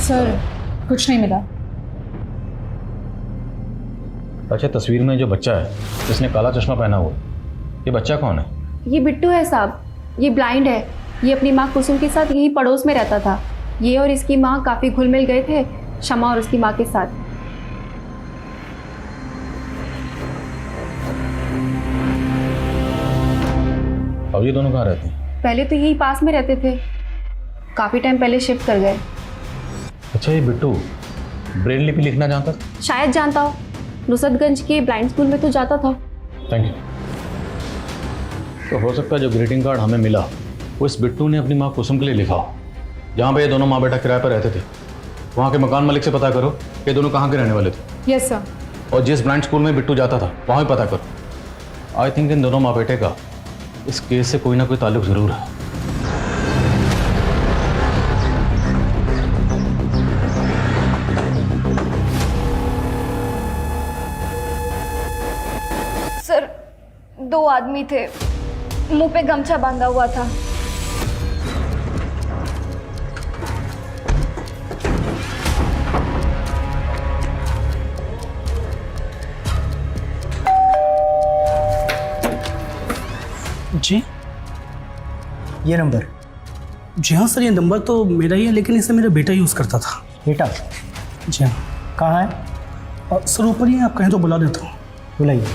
Speaker 8: सर कुछ नहीं मिला।
Speaker 5: अच्छा, तस्वीर में जो बच्चा है जिसने काला चश्मा पहना हुआ, ये बच्चा कौन है?
Speaker 4: ये बिट्टू है साहब, ये ब्लाइंड है। ये अपनी माँ कुसुम के साथ यही पड़ोस में रहता था। ये और इसकी माँ काफ़ी घुल मिल गए थे शमा और उसकी माँ के साथ।
Speaker 5: अब ये दोनों कहाँ रहते हैं?
Speaker 4: पहले तो यही पास में रहते थे, काफ़ी टाइम पहले शिफ्ट कर गए।
Speaker 5: अच्छा, ये बिट्टू ब्रेल लिपि लिखना जानता था?
Speaker 4: शायद जानता हो, नुसरतगंज के ब्लाइंड स्कूल में तो जाता था।
Speaker 5: Thank you. तो हो सकता है जो ग्रीटिंग कार्ड हमें मिला वो इस बिट्टू ने अपनी माँ कुसुम के लिए लिखा हो। जहाँ पे ये दोनों माँ बेटा किराए पर रहते थे, वहाँ के मकान मालिक से पता करो ये दोनों कहाँ के रहने वाले थे।
Speaker 8: Yes sir.
Speaker 5: और जिस ब्लाइंड स्कूल में बिट्टू जाता था वहाँ भी पता करो। आई थिंक इन दोनों माँ बेटे का इस केस से कोई ना कोई ताल्लुक जरूर है।
Speaker 17: सर, 2 आदमी थे, मुंह पे गमछा बांधा हुआ था।
Speaker 16: जी, ये नंबर? जी हाँ सर, ये नंबर तो मेरा ही है, लेकिन इसे मेरा बेटा यूज़ करता था। बेटा? जी हाँ। कहाँ है? सर ऊपर ही है, आप कहें तो बुला देता हूँ। बुलाइए।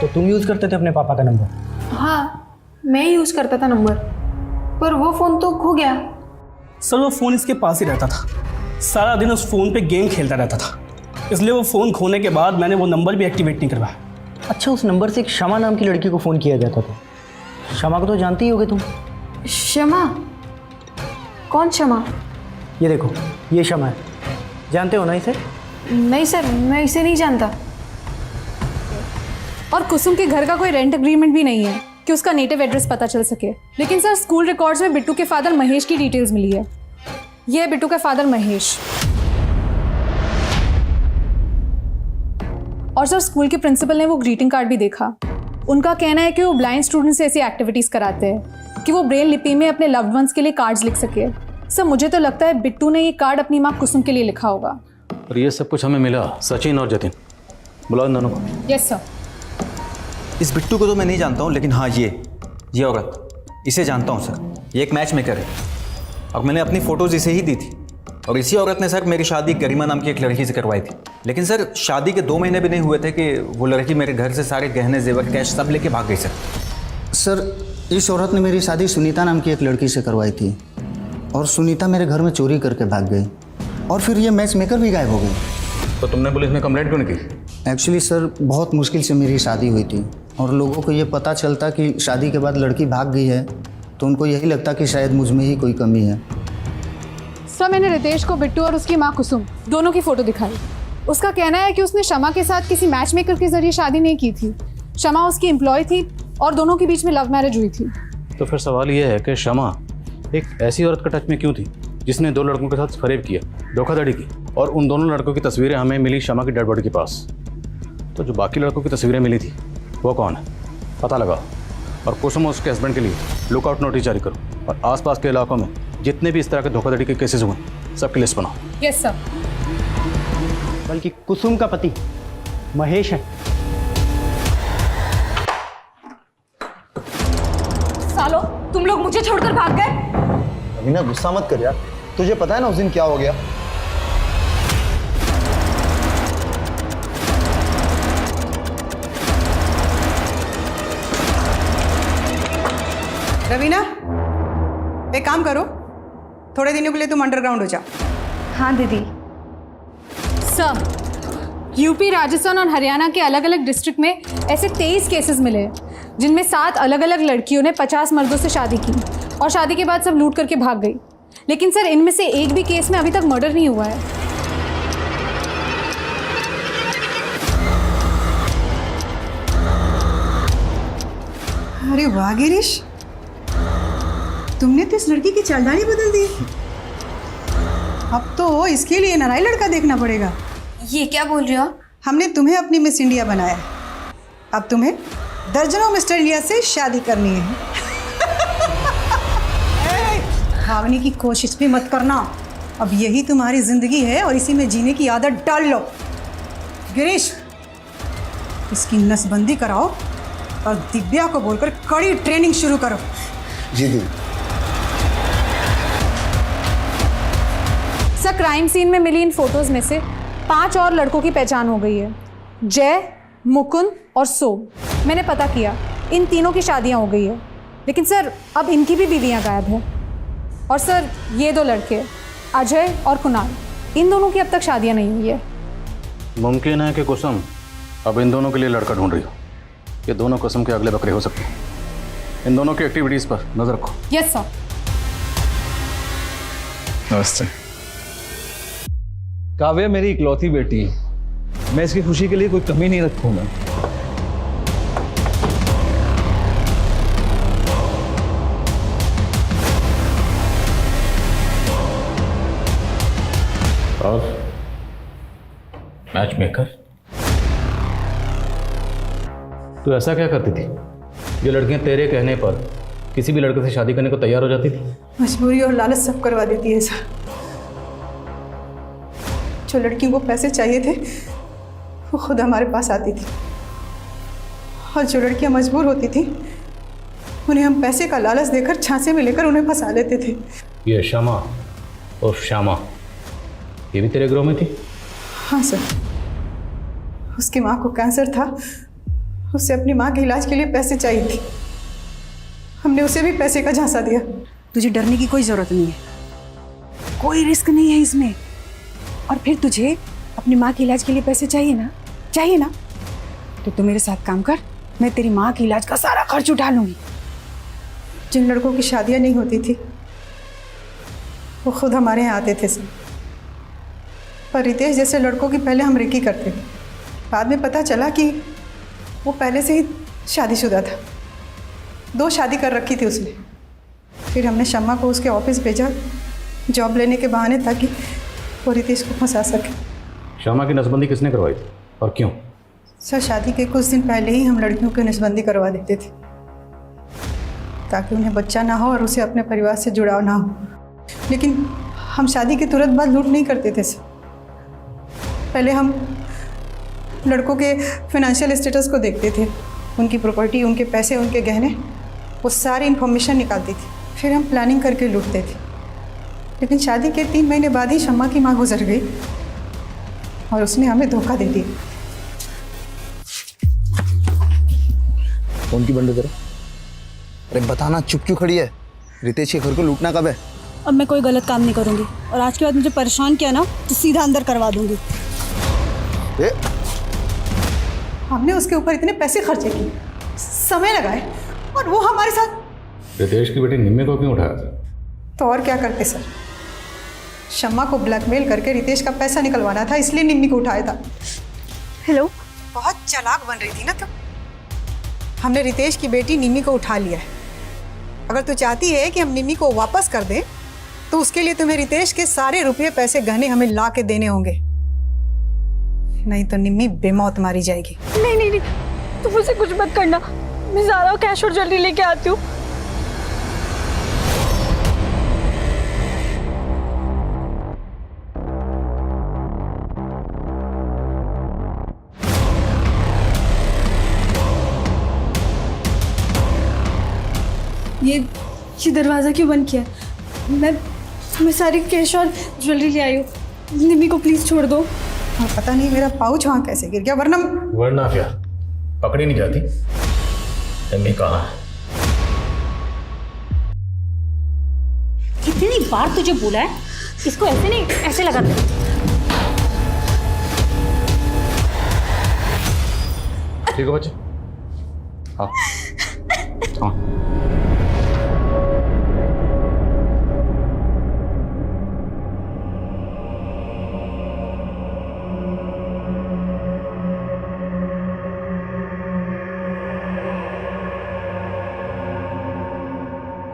Speaker 16: तो तुम यूज़ करते थे अपने पापा का नंबर?
Speaker 15: हाँ, मैं यूज़ करता था नंबर, पर वो फ़ोन तो खो गया।
Speaker 16: सर वो फ़ोन इसके पास ही रहता था, सारा दिन उस फ़ोन पे गेम खेलता रहता था, इसलिए वो फ़ोन खोने के बाद मैंने वो नंबर भी एक्टिवेट नहीं करवाया। अच्छा, उस नंबर से एक शमा नाम की लड़की को फ़ोन किया जाता था। शमा को तो जानती ही होगे तुम।
Speaker 15: शमा? कौन शमा?
Speaker 16: ये देखो, ये शमा है, जानते हो ना इसे?
Speaker 15: नहीं सर, मैं इसे नहीं जानता।
Speaker 8: और कुसुम के घर का कोई रेंट एग्रीमेंट भी नहीं है कि उसका नेटिव एड्रेस पता चल सके। लेकिन सर स्कूल रिकॉर्ड्स में बिट्टू के फादर महेश की डिटेल्स मिली है। ये है बिट्टू का फादर महेश। और सर स्कूल के प्रिंसिपल ने वो ग्रीटिंग कार्ड भी देखा। उनका कहना है कि वो ब्लाइंड स्टूडेंट से ऐसी एक्टिविटीज कराते हैं कि वो ब्रेल लिपि में अपने लव्ड वंस के लिए कार्ड्स लिख सके। सर मुझे तो लगता है बिट्टू ने ये कार्ड अपनी माँ कुसुम के लिए लिखा होगा।
Speaker 5: और ये सब कुछ हमें मिला सचिन और जतिन। बुलाओ इन दोनों को।
Speaker 8: Yes sir.
Speaker 12: इस बिट्टू को तो मैं नहीं जानता हूँ, लेकिन हाँ ये औरत, इसे जानता हूँ सर। ये एक मैच मेकर है और मैंने अपनी फ़ोटोज़ इसे ही दी थी। और इसी औरत ने सर मेरी शादी गरिमा नाम की एक लड़की से करवाई थी। लेकिन सर शादी के 2 महीने भी नहीं हुए थे कि वो लड़की मेरे घर से सारे गहने जेवर कैश सब लेके भाग गई सर।
Speaker 11: सर इस औरत ने मेरी शादी सुनीता नाम की एक लड़की से करवाई थी और सुनीता मेरे घर में चोरी करके भाग गई और फिर ये मैच मेकर भी गायब हो गई।
Speaker 5: तो तुमने पुलिस में कंप्लेंट क्यों नहीं की?
Speaker 11: एक्चुअली सर बहुत मुश्किल से मेरी शादी हुई थी और लोगों को ये पता चलता कि शादी के बाद लड़की भाग गई है तो उनको यही लगता कि शायद मुझ में ही कोई कमी है।
Speaker 8: सर मैंने रितेश को बिट्टू और उसकी माँ कुसुम दोनों की फ़ोटो दिखाई। उसका कहना है कि उसने शमा के साथ किसी मैच मेकर के जरिए शादी नहीं की थी। शमा उसकी एम्प्लॉय थी और दोनों के बीच में लव मैरिज हुई थी।
Speaker 5: तो फिर सवाल ये है कि शमा एक ऐसी औरत का टच में क्यों थी जिसने 2 लड़कों के साथ फरेब किया, धोखाधड़ी की, और उन दोनों लड़कों की तस्वीरें हमें मिली शमा की डेड बॉडी के पास। तो जो बाकी लड़कों की तस्वीरें मिली थी वो कौन है पता लगाओ और कुसुम और उसके हस्बैंड के लिए लुकआउट नोटिस जारी करो और आसपास के इलाकों में जितने भी इस तरह के धोखाधड़ी के केसेस हुए सबकी लिस्ट बनाओ।
Speaker 8: Yes sir.
Speaker 16: बल्कि कुसुम का पति महेश है।
Speaker 1: सालो, तुम लोग मुझे छोड़कर भाग गए।
Speaker 19: अभी गुस्सा मत कर यार, तुझे पता है ना उस दिन क्या हो गया?
Speaker 20: रवीना, एक काम करो, थोड़े दिनों के लिए तुम अंडरग्राउंड हो जाओ।
Speaker 4: हाँ दीदी।
Speaker 8: सर यूपी, राजस्थान और हरियाणा के अलग अलग डिस्ट्रिक्ट में ऐसे 23 केसेस मिले हैं जिनमें 7 अलग अलग लड़कियों ने 50 मर्दों से शादी की और शादी के बाद सब लूट करके भाग गई। लेकिन सर इनमें से एक भी केस में अभी तक मर्डर नहीं हुआ है।
Speaker 20: अरे वाह गिरीश, तुमने तो इस लड़की की चालदानी बदल दी। अब तो इसके लिए नया लड़का देखना पड़ेगा।
Speaker 4: ये क्या बोल रहे हो?
Speaker 20: हमने तुम्हें अपनी मिस इंडिया बनाया, अब तुम्हें दर्जनों मिस्टर इंडिया से शादी करनी है। भागने की कोशिश भी मत करना, अब यही तुम्हारी जिंदगी है और इसी में जीने की आदत डाल लो। गिरीश, इसकी नसबंदी कराओ और दिव्या को बोलकर कड़ी ट्रेनिंग शुरू करो।
Speaker 19: जी दीदी।
Speaker 8: सर क्राइम सीन में मिली इन फोटोज में से 5 और लड़कों की पहचान हो गई है, जय, मुकुंद और सोम। मैंने पता किया, इन तीनों की शादियां हो गई है, लेकिन सर अब इनकी भी बीवियां गायब हैं। और सर ये 2 लड़के अजय और कुणाल, इन दोनों की अब तक शादियां नहीं हुई है।
Speaker 5: मुमकिन है कि कुसुम अब इन दोनों के लिए लड़का ढूंढ रही हो। ये दोनों कुसुम के अगले बकरे हो सकते हैं। इन दोनों की एक्टिविटीज पर नजर रखो।
Speaker 8: Yes sir.
Speaker 12: नमस्ते। काव्या मेरी इकलौती बेटी है, मैं इसकी खुशी के लिए कोई कमी नहीं रखूंगा।
Speaker 5: और मैच मेकर, तू ऐसा क्या करती थी? जो लड़कियां तेरे कहने पर किसी भी लड़के से शादी करने को तैयार हो जाती थी?
Speaker 20: मजबूरी और लालच सब करवा देती है सर। जो लड़कियों को पैसे चाहिए थे वो खुद हमारे पास आती थी, और जो लड़कियां मजबूर होती थी उन्हें हम पैसे का लालच देकर झांसे में लेकर उन्हें फंसा लेते थे।
Speaker 5: ये श्यामा और श्यामा, ये भी तेरे ग्रोह में थी?
Speaker 20: हाँ सर, उसकी माँ को कैंसर था, उसे अपनी माँ के इलाज के लिए पैसे चाहिए थे। हमने उसे भी पैसे का झांसा दिया। तुझे डरने की कोई ज़रूरत नहीं है, कोई रिस्क नहीं है इसमें। और फिर तुझे अपनी माँ के इलाज के लिए पैसे चाहिए ना, तो तू मेरे साथ काम कर, मैं तेरी माँ के इलाज का सारा खर्च उठा लूँगी। जिन लड़कों की शादियाँ नहीं होती थी वो खुद हमारे यहाँ आते थे सर। पर रितेश जैसे लड़कों की पहले हम रेकी करते थे, बाद में पता चला कि वो पहले से ही शादीशुदा था, 2 शादी कर रखी थी उसने। फिर हमने शम्मा को उसके ऑफिस भेजा जॉब लेने के बहाने, ताकि वो रितेश को फंसा सके।
Speaker 5: श्यामा की नसबंदी किसने करवाई थी और क्यों?
Speaker 20: सर शादी के कुछ दिन पहले ही हम लड़कियों की नसबंदी करवा देते थे, ताकि उन्हें बच्चा ना हो और उसे अपने परिवार से जुड़ाव ना हो। लेकिन हम शादी के तुरंत बाद लूट नहीं करते थे सर। पहले हम लड़कों के फाइनेंशियल स्टेटस को देखते थे, उनकी प्रॉपर्टी, उनके पैसे, उनके गहने, वो सारी इन्फॉर्मेशन निकालती थी। फिर हम प्लानिंग करके लूटते थे। लेकिन शादी के 3 महीने बाद ही शम्मा की माँ गुजर गई और उसने हमें धोखा दे दिया।
Speaker 19: कौन की बंद करो? अरे बताना, चुप क्यों खड़ी है? रितेश के घर को लूटना कब है?
Speaker 4: अब मैं कोई गलत काम नहीं करूँगी, और आज के बाद मुझे परेशान किया ना तो सीधा अंदर करवा दूँगी।
Speaker 20: हमने उसके ऊपर इतने पैसे खर्चे किए, समय लगाए, और वो हमारे साथ।
Speaker 5: रितेश की बेटी निम्मी को क्यों उठाया था?
Speaker 20: तो और क्या करते सर, शम्मा को ब्लैकमेल करके रितेश का पैसा निकलवाना था, इसलिए निम्मी को उठाया था।
Speaker 4: हेलो,
Speaker 20: बहुत चालाक बन रही थी ना तुम। हमने रितेश की बेटी निम्मी को उठा लिया है। अगर तू चाहती है कि हम निम्मी को वापस कर दें, तो उसके लिए तुम्हें रितेश के सारे रुपये, पैसे, गहने हमें ला के देने होंगे, नहीं तो निम्मी बेमौत मारी जाएगी।
Speaker 4: नहीं नहीं नहीं, तुम मुझसे कुछ मत करना, मैं ज़्यादा कैश और ज्वेलरी लेके आती हूँ। ये दरवाज़ा क्यों बंद किया? मैं सारी कैश और ज्वेलरी ले आई हूँ। निम्मी को प्लीज़ छोड़ दो।
Speaker 20: हाँ, पता नहीं मेरा पाउच वहाँ कैसे गिर गया, वरना
Speaker 5: क्या पकड़ी नहीं जाती? निम्मी कहाँ है?
Speaker 1: कितनी बार तुझे बोला है इसको ऐसे नहीं, ऐसे लगा दे।
Speaker 5: ठीक हो बच्चे? हाँ हाँ।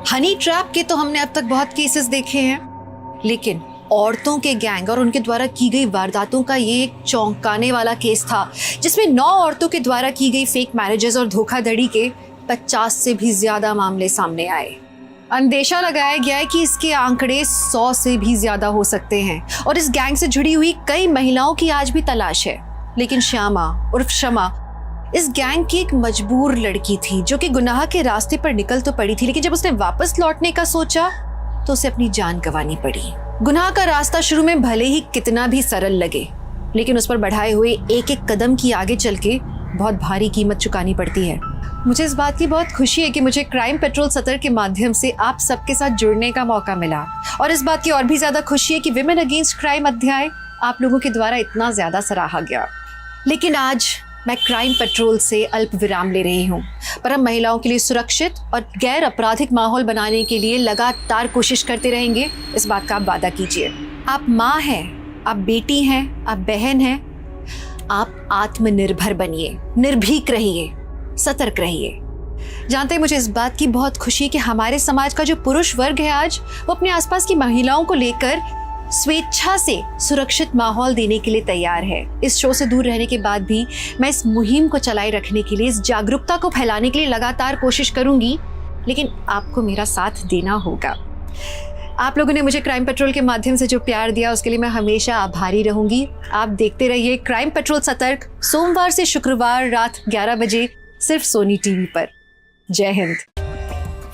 Speaker 3: हनी ट्रैप के तो हमने अब तक बहुत केसेस देखे हैं, लेकिन औरतों के गैंग और उनके द्वारा की गई वारदातों का ये एक चौंकाने वाला केस था, जिसमें 9 औरतों के द्वारा की गई फेक मैरिजेस और धोखाधड़ी के 50 से भी ज्यादा मामले सामने आए। अंदेशा लगाया गया है कि इसके आंकड़े 100 से भी ज्यादा हो सकते हैं और इस गैंग से जुड़ी हुई कई महिलाओं की आज भी तलाश है। लेकिन श्यामा उर्फ शमा इस गैंग की एक मजबूर लड़की थी जो कि गुनाह के रास्ते पर निकल तो पड़ी थी, लेकिन जब उसने वापस लौटने का सोचा तो उसे अपनी जान गंवानी पड़ी। गुनाह का रास्ता शुरू में भले ही कितना भी सरल लगे, लेकिन उस पर बढ़ाए हुए एक एक कदम की आगे चल के बहुत भारी कीमत चुकानी पड़ती है। मुझे इस बात की बहुत खुशी है कि मुझे क्राइम पेट्रोल सतर्क के माध्यम से आप सबके साथ जुड़ने का मौका मिला, और इस बात की और भी ज्यादा खुशी है कि विमेन अगेंस्ट क्राइम अध्याय आप लोगों के द्वारा इतना ज्यादा सराहा गया। लेकिन आज मैं क्राइम पेट्रोल से अल्प विराम ले रही हूँ, पर हम महिलाओं के लिए सुरक्षित और गैर आपराधिक माहौल बनाने के लिए लगातार कोशिश करते रहेंगे। इस बात का आप वादा कीजिए। आप माँ हैं, आप बेटी हैं, आप बहन हैं, आप आत्मनिर्भर बनिए, निर्भीक रहिए, सतर्क रहिए। जानते हैं, मुझे इस बात की बहुत खुशी है कि हमारे समाज का जो पुरुष वर्ग है आज वो अपने आसपास की महिलाओं को लेकर स्वेच्छा से सुरक्षित माहौल देने के लिए तैयार है। इस शो से दूर रहने के बाद भी मैं इस मुहिम को चलाए रखने के लिए, इस जागरूकता को फैलाने के लिए लगातार कोशिश करूंगी, लेकिन आपको मेरा साथ देना होगा। आप लोगों ने मुझे क्राइम पेट्रोल के माध्यम से जो प्यार दिया उसके लिए मैं हमेशा आभारी रहूंगी। आप देखते रहिए क्राइम पेट्रोल सतर्क, सोमवार से शुक्रवार रात 11 बजे सिर्फ सोनी टीवी पर। जय हिंद।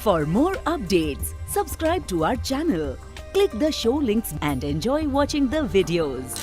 Speaker 21: For more updates subscribe to our channel, click the show links and enjoy watching the videos.